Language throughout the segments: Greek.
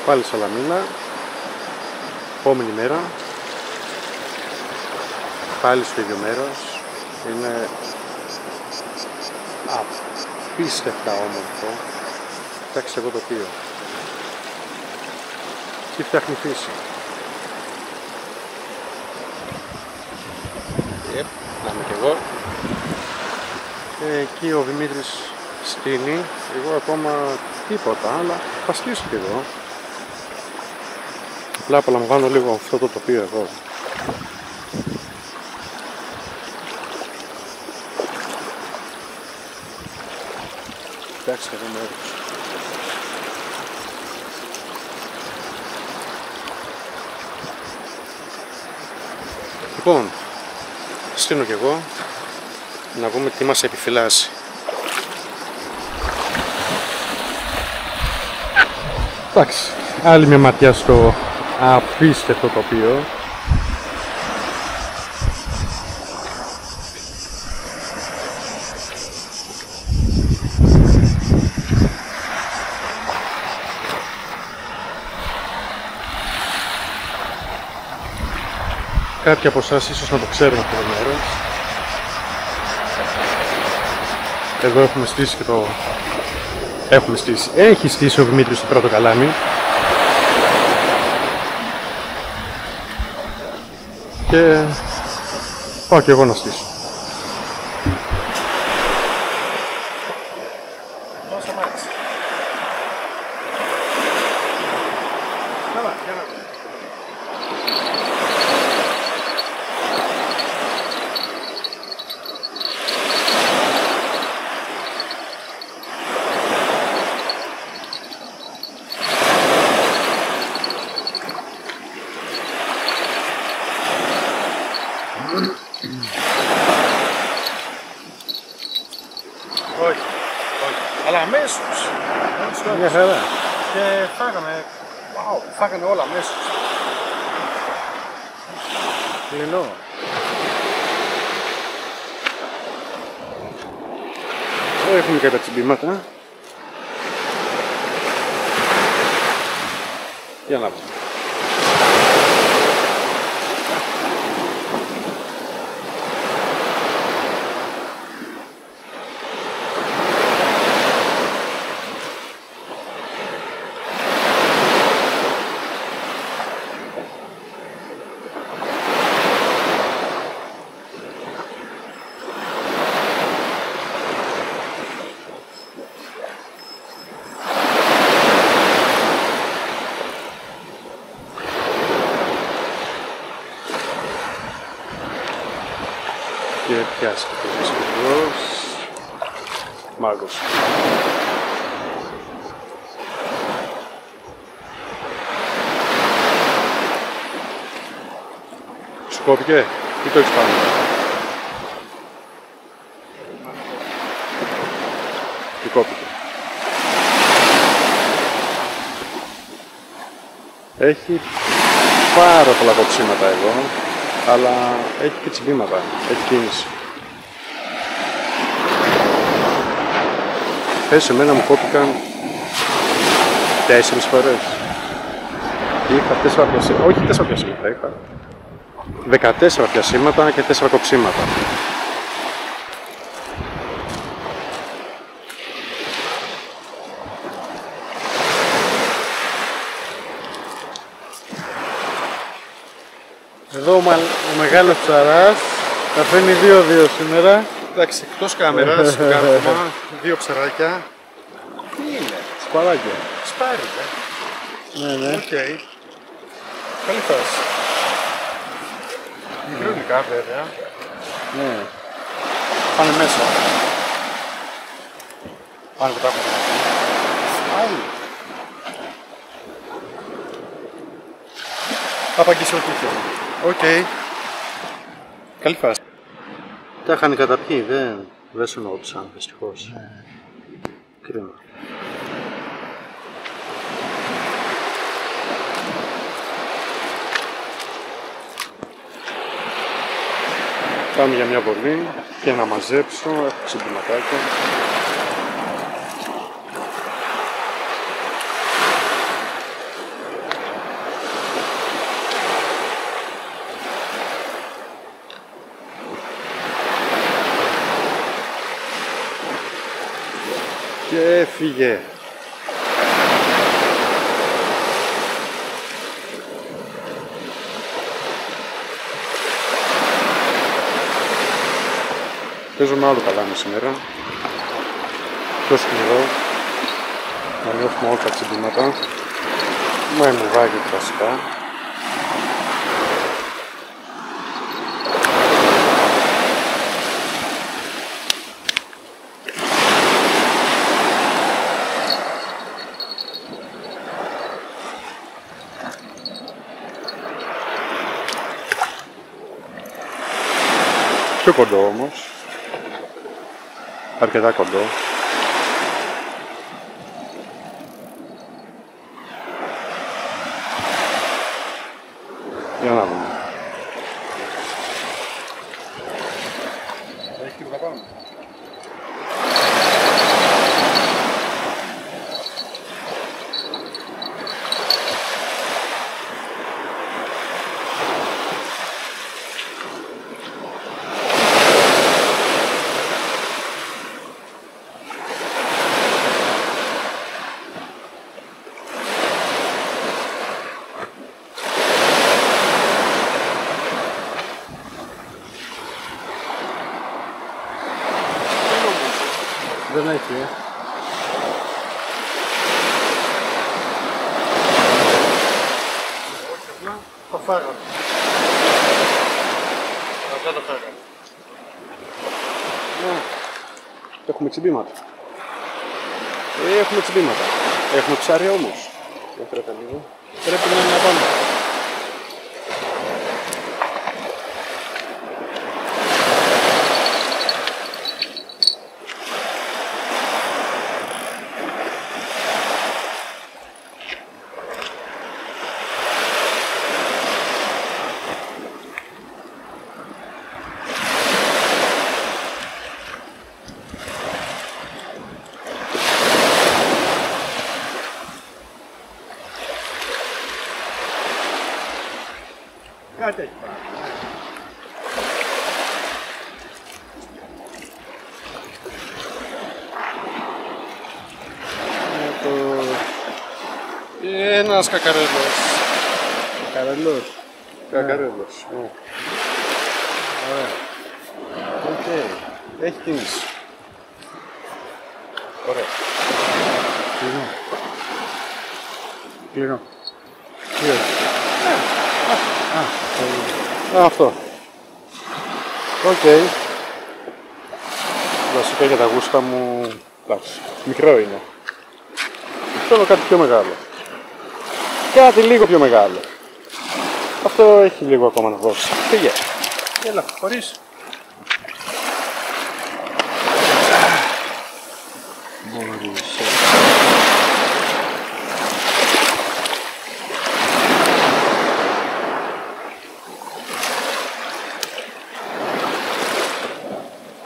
Πάλι Σαλαμίνα. Επόμενη μέρα. Πάλι στο ίδιο μέρος. Είναι απίστευτα όμορφο. Κοιτάξτε εδώ το τοπίο. Τι φτιάχνει η φύση. Να είμαι κι εγώ. Εκεί ο Δημήτρης στείνει. Εγώ ακόμα τίποτα, αλλά θα στήσω κι εγώ. Απλά απολαμβάνω λίγο αυτό το τοπίο εδώ. Κοιτάξτε εδώ μέρος. Λοιπόν, στείνω κι εγώ να δούμε τι μας επιφυλάσσει. Εντάξει, άλλη μια ματιά στο απίστευτο τοπίο. Κάποιοι από εσάς ίσως να το ξέρουν αυτό το μέρος. Εδώ έχουμε στήσει και το... Έχει στήσει ο Δημήτρης το πρώτο καλάμι. Και πάω και εγώ να στήσω. Όχι, αλλά αμέσως. Μια χαρά. Και φάγανε όλα αμέσως. Λινό. Έχουμε κάποια τσιμπήματα. Για να πούμε. Και πιάσει και το δυσκολός μάγος. Σου κόπηκε ή το έχεις πάνω? Τι κόπηκε? Έχει πάρα πολλά κοψίματα εδώ, αλλά έχει και τσιμπήματα, έχει κίνηση. Σε μένα μου κόπηκαν 4 φορές. Είχα 4 πιασίματα, όχι 4 πιασίματα, είχα 14 πιασίματα και 4 κοψίματα. Εδώ ο μεγάλος ψαράς θα φέρνει 2-2 σήμερα. Εντάξει, εκτός κάμερας κάνουμε 2 ψαράκια. Τι είναι? Σπαράκια. Σπάρι, Ναι. Οκ. Καλή φάση. Μικρούλικα βέβαια. Ναι. Πάνε μέσα. Πάνε που τα έχουμε. Άλλη. Απαγγίσει ο τύχιο. Οκ. Καλή φάση. Τα είχαν καταπιεί, δεν σου νότουσαν, δυστυχώς. Κρίμα. Πάμε για μια βολή και να μαζέψω, έχω ξυπνηματάκια. Και έφυγε. Παίζουμε άλλο καλά σήμερα. Πιο σκληρό. Να νιώθουμε όλα τα τσιμπήματα. Με μουβάκι βασικά. Πιο κοντό όμως. Αρκετά κοντό. Για να δούμε. Έχει τίποτα πάνω. Δεν έχει, Το φάγαμε. Αυτό το φάγαμε. Έχουμε τσιμπήματα. Έχουμε τσιμπήματα. Έχουμε ψάρια όμως. Για φέρετε λίγο. Πρέπει να είναι πάνω. Κάτι έχει πάρει. Ένας κακαρέλος. Καρελός. Κακαρέλος. Ωραία. Οκ. Έχει κίνηση. Ωραία. Κλείνω. Κλείνω. Τι έχει. Αυτό. Οκ. Βασικά για τα γούστα μου, εντάξει, μικρό είναι. Θέλω κάτι πιο μεγάλο. Κάτι λίγο πιο μεγάλο. Αυτό έχει λίγο ακόμα να δώσει. Φύγε. Έλα, χωρίς. Μπορείς.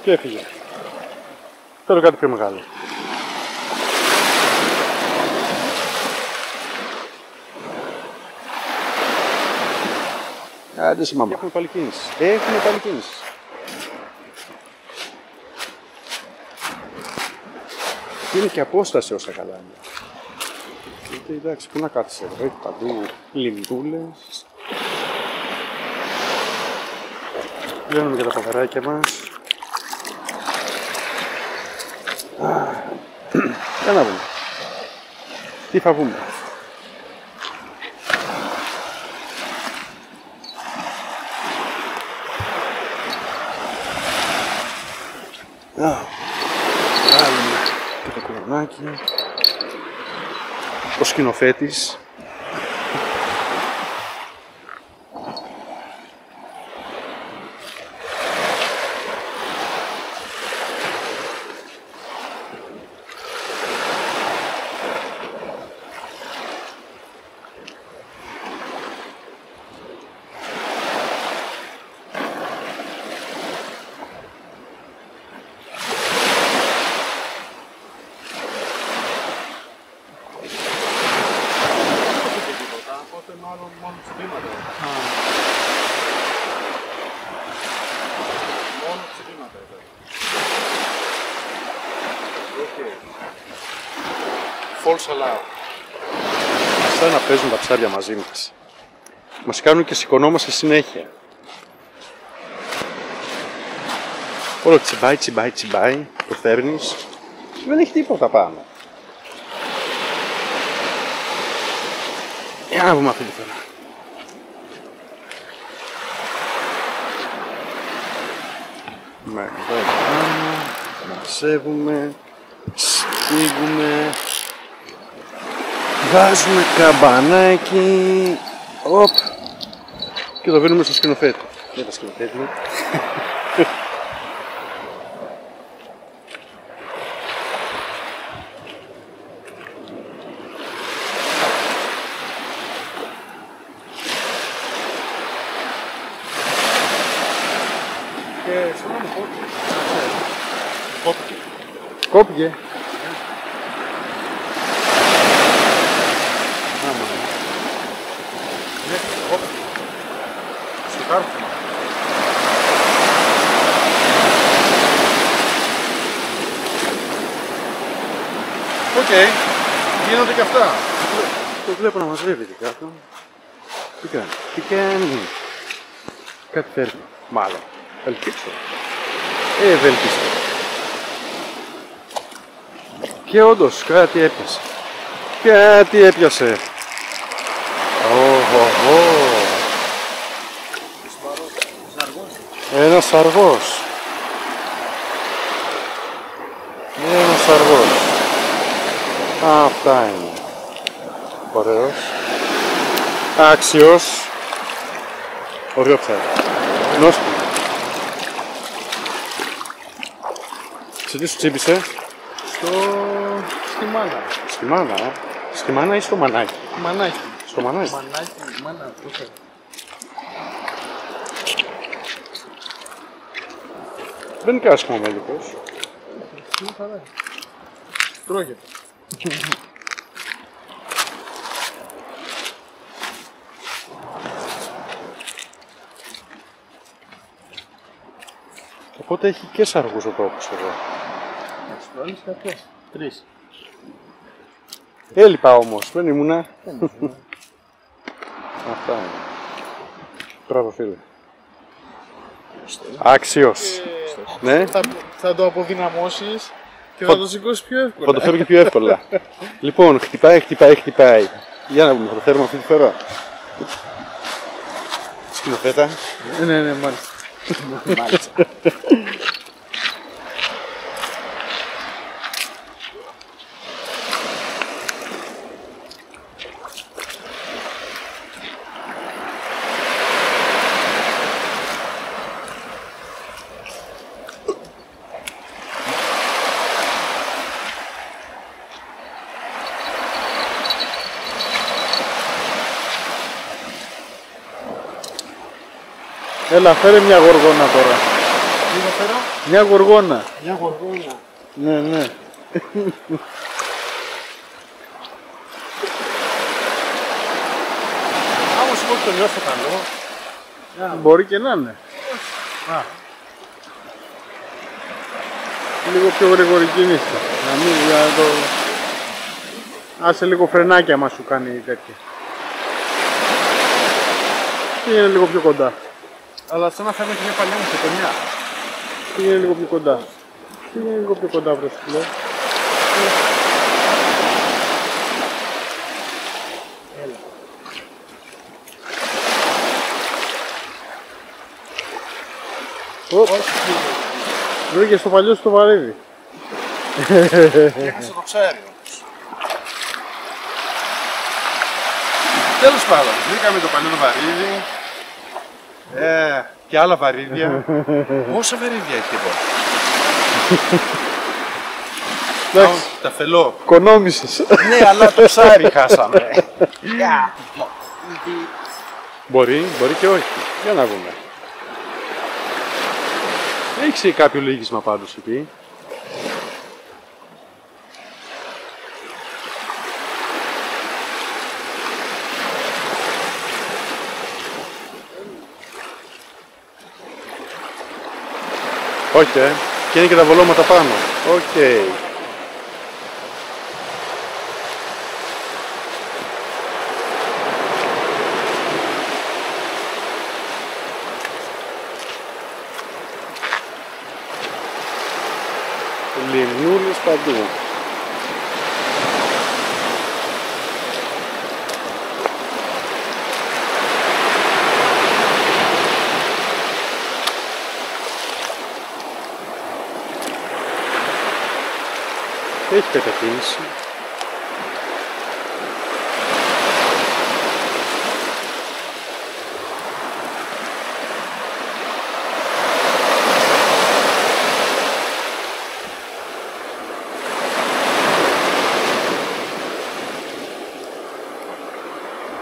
Και έφυγε. Θέλω κάτι πιο μεγάλο. Άντε σημάμα. Έχουμε πάλι κίνηση. Έχουμε πάλι κίνηση. Και είναι και απόσταση όσα καλά είναι. Γιατί εντάξει, πού να κάτσεις εδώ, έχει παντού λιμπούλες. Βγαίνουμε και τα ποδαράκια μας. Για να δούμε. Τι θα βούμε. Βγάλουμε και το κουρνάκι. Ο σκηνοθέτης. Μόνο τσιμπήματα. Μόνο τσιμπήματα εδώ. Οκ. false alarm. Σαν να παίζουν τα ψάρια μαζί μας. Μας κάνουν και σηκωνόμαστε συνέχεια. Όλο τσιμπάει, τσιμπάει, τσιμπάει. Το φέρνεις. Δεν έχει τίποτα πάνω. Για να δούμε αυτή τη φορά. Μαζεύουμε, στίγουμε, βάζουμε καμπανάκι, οπ, και το βαίνουμε στο σκηνοθέτη. Για τα σκηνοθέτη μου. Και θέλω να μου πω. Κόπηκε. Κόπηκε. Ναι, κόπηκε. Στο κάρτο. Οκ. Γίνονται και αυτά. Το βλέπω να μαζεύει τι κάτω. Τι κάνει, τι κάνει. Κάτι φέρνει, μάλλον. Ελπίζω. Ευελπιστώ. Και όντως κάτι έπιασε. Κάτι έπιασε. Ένας αργός. Ένας αργός. Αυτά είναι. Ωραίος. Άξιος. Ωραίο ψάρι. Νόστιμο. Σε τι σου τσίπησε? Στη μάνα. Στη μάνα, στη μάνα ή στο μανάκι? Μανάκι. Στο μανάκι. Μανάκι, μάνα, το θέλω. Δεν είναι κάσιμο μέλικος. Είναι καλά. Τρώγεται. Οπότε έχει και σαργούς ο τόπος εδώ. Να σου βάλεις κάποιες. 3. Έλειπα όμως, δεν ήμουνα. Αυτά είναι. Μπράβο φίλε. Άξιος. Ναι. Θα το αποδυναμώσεις και θα το σηκώσεις πιο εύκολα. Θα το φέρω και πιο εύκολα. Λοιπόν, χτυπάει, χτυπάει, χτυπάει. Για να δούμε, θα το φέρουμε αυτή τη φορά. Σκηνοθέτα. Ναι, μάλιστα. Μάλιστα. Έλα, φέρε μια γοργόνα τώρα. Τι να φέρω? Μια γοργόνα. Μια γοργόνα. Ναι. Άμα σου πω ότι το νιώθω καλό. Μπορεί και να είναι. Α. Λίγο πιο γρήγορη κίνηση. Να μην για το... Άσε λίγο φρενάκι άμα σου κάνει τέτοια. Πήγαινε λίγο πιο κοντά. Αλλά σαν να φέρνω και μια παλιά μου φωτονιά. Πήγαινε λίγο πιο κοντά. Πήγαινε λίγο πιο κοντά, βρε φίλε. Βρήκε στο παλιό στο βαρύδι. Έχασε το ψάρι όμως. Τέλος πάντων, βρήκαμε το παλιό το βαρύδι. Και άλλα βαρύδια. Πόσα βαρύδια έχει εδώ? Εντάξει, Τα φελώ. οικονόμησες. Ναι, αλλά το ψάρι χάσαμε. Μπορεί και όχι. Για να δούμε. Έχει κάποιο λύγισμα πάντως εκεί. Όχι, και είναι και τα βολώματα πάνω. Οκ. Φουρνούλες παντού. Έχει κατακίνηση.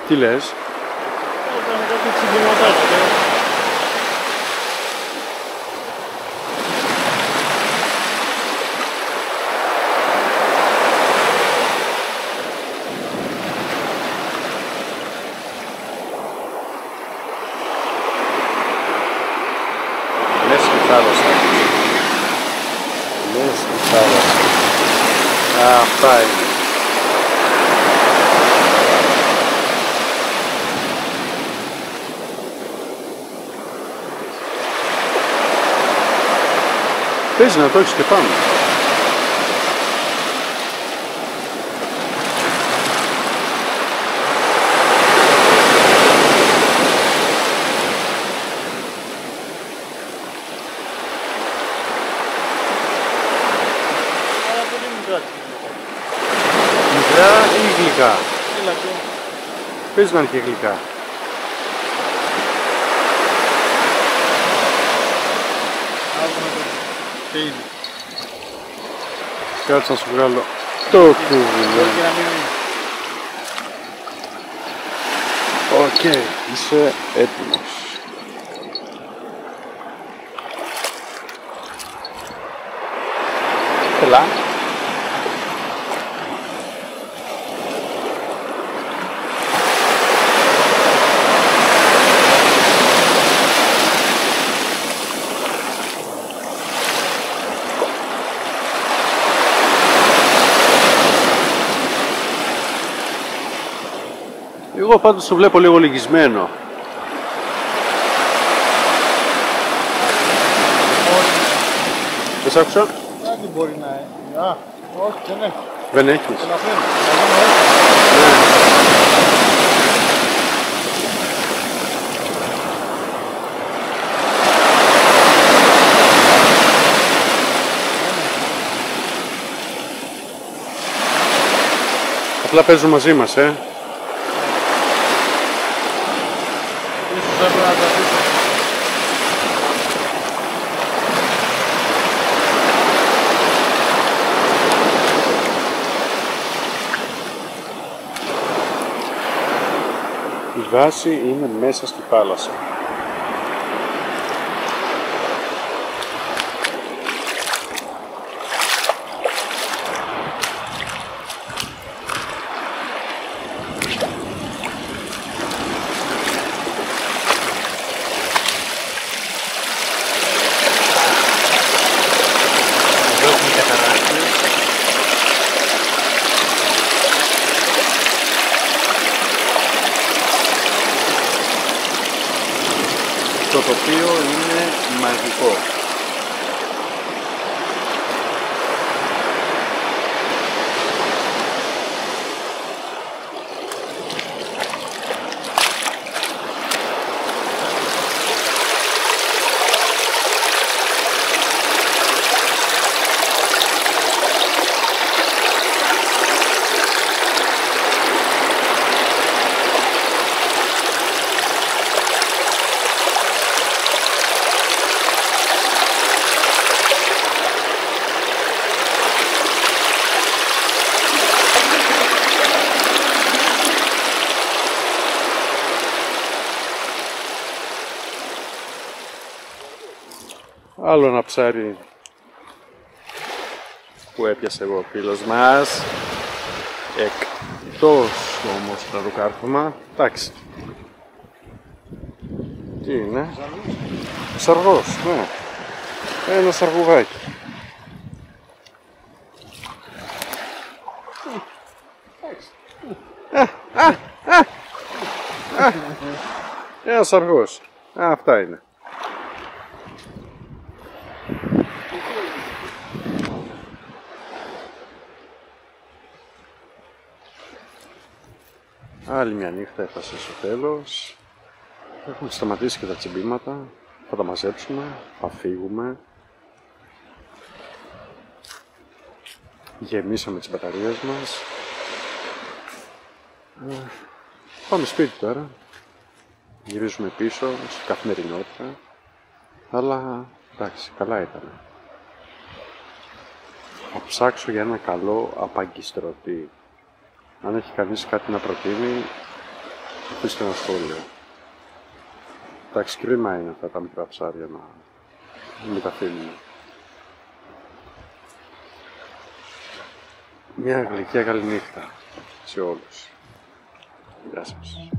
Τι λες? Έκανε κάτι τσιμπηματάκι. Μέσα στη θάλασσα. Μέσα στη θάλασσα. Α, αυτά είναι. Παίζει να το έχεις και πάνω. Αλλά πολύ μικρά τσιμπηματάκι. Μικρά ή γλυκά? Έλα και. Παίζει να είναι και γλυκά. Άκουμε το. Τι είναι. Κάτσε να σου βγάλω το Μπορεί κούβιλο. και να μην είναι. Οκ, είσαι έτοιμος. Έλα. Εγώ πάντως το βλέπω λίγο λυγισμένο. Δεν σ' άκουσα. Κάτι μπορεί να έχει. Α, όχι, δεν έχει. Δεν έχεις. Ελαφρύνει. Απλά παίζουν μαζί μας, Ίσως έπρεπε να τα αφήσω. Η βάση είναι μέσα στη θάλασσα. Εδώ έχουμε καταρράκτες. Το τοπίο είναι μαγικό. Άλλο ένα ψάρι που έπιασε εγώ ο φίλος μας. Εκτός όμως το ρουκάρφωμα. Εντάξει. Τι είναι? Σαργός, ναι. Ένα σαργουδάκι. Ένας αργός. Αυτά είναι. Άλλη μια νύχτα έφτασε στο τέλος. Έχουν σταματήσει και τα τσιμπήματα. Θα τα μαζέψουμε, θα φύγουμε. Γεμίσαμε τις μπαταρίες μας. Πάμε σπίτι τώρα. Γυρίζουμε πίσω στην καθημερινότητα. Αλλά εντάξει, καλά ήταν. Θα ψάξω για ένα καλό απαγκιστρωτή. Αν έχει κανείς κάτι να προτείνει, αφήστε ένα σχόλιο. Εντάξει, κρίμα είναι αυτά τα μικρά ψάρια να μην τα αφήνουμε. Μια γλυκιά καλή νύχτα σε όλους. Γεια σας.